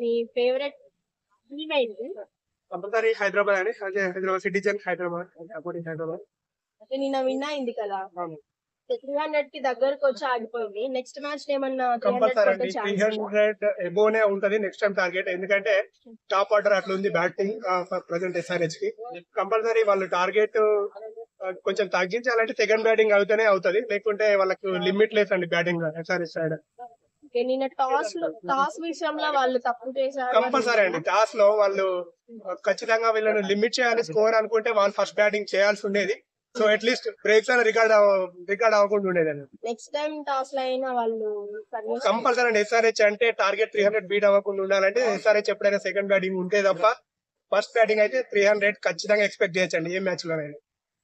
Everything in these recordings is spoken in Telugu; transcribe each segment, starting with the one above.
మీ ఫేవరెట్ టీమ్ ఏంటి? కంపల్సరీ హైదరాబాద్ అండి. అదే హైదరాబాద్ సిటిజన్ హైదరాబాద్ అకౌంటింగ్ హైదరాబాద్. అంటే నిన్న విన్ అయింది కదా, 300 కి దగ్గరకు వచ్చి ఆగిపోయింది. నెక్స్ట్ మ్యాచ్ ఏమన్నా 300 కంపల్సరీ అండి. కొట్టే ఛాన్స్ ఉందా? 300 ఎబోనే ఉంటది నెక్స్ట్ టైం టార్గెట్. ఎందుకంటే టాప్ ఆర్డర్ అట్లా ఉంది బ్యాటింగ్ ప్రజెంట్ ఎస్ఆర్హెచ్ కి. కంపల్సరీ వాళ్ళు టార్గెట్ కొంచెం తగ్గించాలంటే సెకండ్ బ్యాటింగ్ అవుతూనే అవుతది, లేకుంటే వాళ్ళకు లిమిట్ లెస్ అండి బ్యాటింగ్ ఎస్ఆర్హెచ్ సైడ్. ఓకే, నిన్న టాస్ విషయంలో వాళ్ళు తప్పు చేశారు కంపల్సరీ అండి. టాస్ లో వాళ్ళు ఖచ్చితంగా వీళ్ళని లిమిట్ చేయాలి స్కోర్ అనుకుంటే వాళ్ళు ఫస్ట్ బ్యాటింగ్ చేయాల్సి ఉండేది. సో అట్లీస్ట్ బ్రేక్స్ అయినా రికార్డ్ అవ్వకుండా ఉండేది అండి. నెక్స్ట్ టైం టాస్ లో అయినా వాళ్ళు కంపల్సరీ అండి. ఎస్ఆర్హెచ్ అంటే టార్గెట్ 300 బీట్ అవ్వకుండా ఉండాలంటే ఎస్ఆర్హెచ్ ఎప్పుడైనా సెకండ్ బ్యాటింగ్ ఉంటే తప్ప ఫస్ట్ బ్యాటింగ్ అయితే 300 ఖచ్చితంగా ఎక్స్పెక్ట్ చేయొచ్చండి ఏ మ్యాచ్ లోనైనా.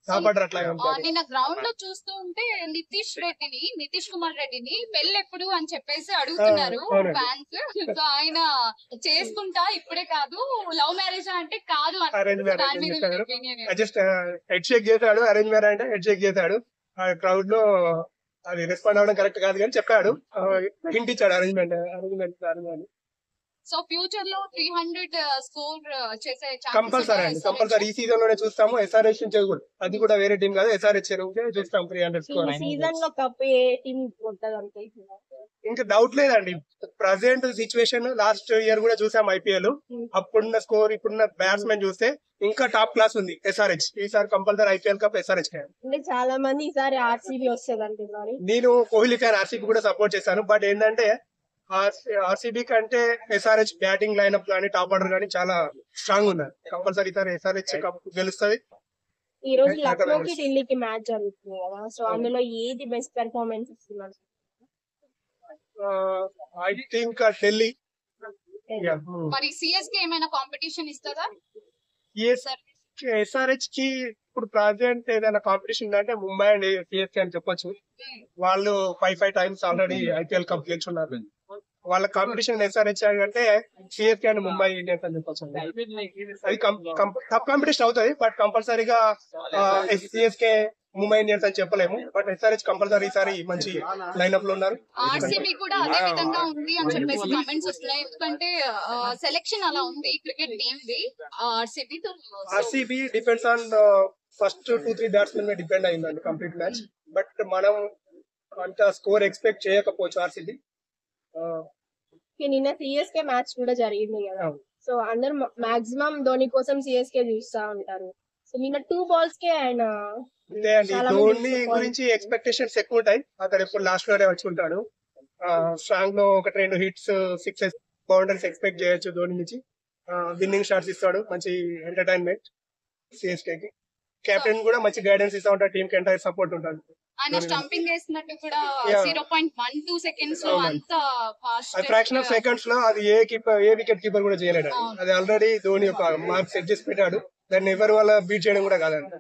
టాప్ ఆర్డర్ అట్లా నిన్న గ్రౌండ్ లో చూస్తూ ఉంటే నితీష్ కుమార్ రెడ్డిని పెళ్ళి ఎప్పుడు అని చెప్పేసి అడుగుతున్నారు ఫ్యాన్స్. సో ఆయన చేసుకుంటా ఇప్పుడే కాదు, లవ్ మ్యారేజ్ అంటే కాదు అరేంజ్ దాని మీద మీ marriage opinion just head shake చేశాడు. అరేంజ్ మ్యారేజ్ అంటే హెడ్ షేక్ చేశాడు. ఆ క్రౌడ్ లో అది రెస్పాండ్ అవ్వడం కరెక్ట్ కాదు కానీ చెప్పాడు, హింట్ ఇచ్చాడు అరేంజ్మెంట్. సో ఫ్యూచర్ లో 300 స్కోర్ చేసే కంపల్సరీ అండి. కంపల్సరీ ఈ సీజన్ లోనే చూస్తాము. ఎస్ఆర్హెచ్ నుంచి కూడా, అది కూడా వేరే టీం కాదు, ఎస్ఆర్హెచ్ చూస్తాం 300 స్కోర్. సీజన్ లో కప్ ఏ టీం కొట్టదు అనుకుంటున్నా? ఇంకా డౌట్ లేదండి. ప్రజెంట్ సిచ్యువేషన్ లాస్ట్ ఇయర్ కూడా చూసాం ఐపీఎల్. అప్పుడున్న స్కోర్ ఇప్పుడున్న బ్యాట్స్మెన్ చూస్తే ఇంకా టాప్ క్లాస్ ఉంది ఎస్ఆర్హెచ్. ఈసారి కంపల్సరీ ఐపీఎల్ కప్ ఎస్ఆర్హెచ్. అంటే చాలా మంది ఈసారి ఆర్సీబీ వస్తుంది అంటున్నారు. నేను కోహ్లీ ఫ్యాన్, ఆర్సీబీ కూడా సపోర్ట్ చేశాను. బట్ ఏంటంటే ఆర్సీబీ కంటే ఎస్ఆర్హెచ్ బ్యాటింగ్ లైన్అప్ కానీ టాప్ ఆర్డర్ కానీ చాలా స్ట్రాంగ్ ఉన్నారు. కంపల్సరీ ఈసారి ఎస్ఆర్హెచ్ కప్ గెలుస్తుంది. ఈ రోజు లక్నోకి ఢిల్లీకి మ్యాచ్ జరుగుతుంది కదా, సో అందులో ఏది బెస్ట్ పెర్ఫార్మెన్స్ ఇస్తున్నారు? I think Delhi. మరి సిఎస్కే ఏమైనా కాంపిటీషన్ ఇస్తుందా? ఎస్ఆర్హెచ్ కి ఇప్పుడు ప్రజెంట్ ఏదైనా కాంపిటీషన్ ఉందంటే ముంబై అండ్ సిఎస్కే అని చెప్పొచ్చు. వాళ్ళు 5 టైమ్స్ ఆల్రెడీ ఐపీఎల్ కప్ గెలుచున్నారు. వాళ్ళ కాంపిటీషన్ ఎస్ఆర్హెచ్ అంటే సిఎస్కే అండ్ ముంబై ఇండియన్స్ అని చెప్పొచ్చు. అది టఫ్ కాంపిటీషన్ అవుతుంది, బట్ కంపల్సరీగా సిఎస్కే ముంబై ఇండియన్స్ అని చెప్పలేము. బట్ ఎస్ఆర్హెచ్ కంపల్సరీ ఈసారి మంచి లైన్అప్ లో ఉన్నారు. ఆర్సీబీ కూడా అదే విధంగా ఉంది అని చెప్పేసి కామెంట్స్ వస్తున్నాయి. ఎందుకంటే సెలెక్షన్ అలా ఉంది cricket team the. RCB depends on first 2-3 batsmen మీద డిపెండ్ అయిందండి కంప్లీట్ మ్యాచ్. బట్ మనం అంత స్కోర్ ఎక్స్పెక్ట్ చేయకపోవచ్చు ఆర్సీబీ. నిన్న సిఎస్కే మ్యాచ్ కూడా జరిగింది కదా, సో అందరు మాక్సిమం ధోని కోసం సిఎస్కే చూస్తా ఉంటారు. సో నిన్న 2 balls కే ఆయన ధోని గురించి ఎక్స్పెక్టేషన్స్ ఎక్కువ ఉంటాయి. అతను ఎప్పుడు లాస్ట్ లోనే వచ్చుకుంటాడు. స్ట్రాంగ్ లో 1-2 హిట్స్, 6 బౌండరీస్ ఎక్స్పెక్ట్ చేయొచ్చు ధోని నుంచి. విన్నింగ్ షాట్స్ ఇస్తాడు, మంచి ఎంటర్టైన్మెంట్ సిఎస్కే కి. కెప్టెన్ కూడా మంచి గైడెన్స్ ఇస్తా ఉంటాడు, టీమ్ కి ఎంటైర్ సపోర్ట్ ఉంటుంది. ఆయన స్టంపింగ్ వేసినట్టు కూడా 0.12 seconds లో అంత ఫాస్ట్ ఫ్రాక్షన్ ఆఫ్ సెకండ్స్ లో అది ఏ వికెట్ కీపర్ కూడా చేయలేడు. అది ఆల్రెడీ ధోని ఒక మార్క్ సెట్ చేసి పెట్టాడు. దాన్ని ఎవరి వల్ల బీట్ చేయడం కూడా కాదండి.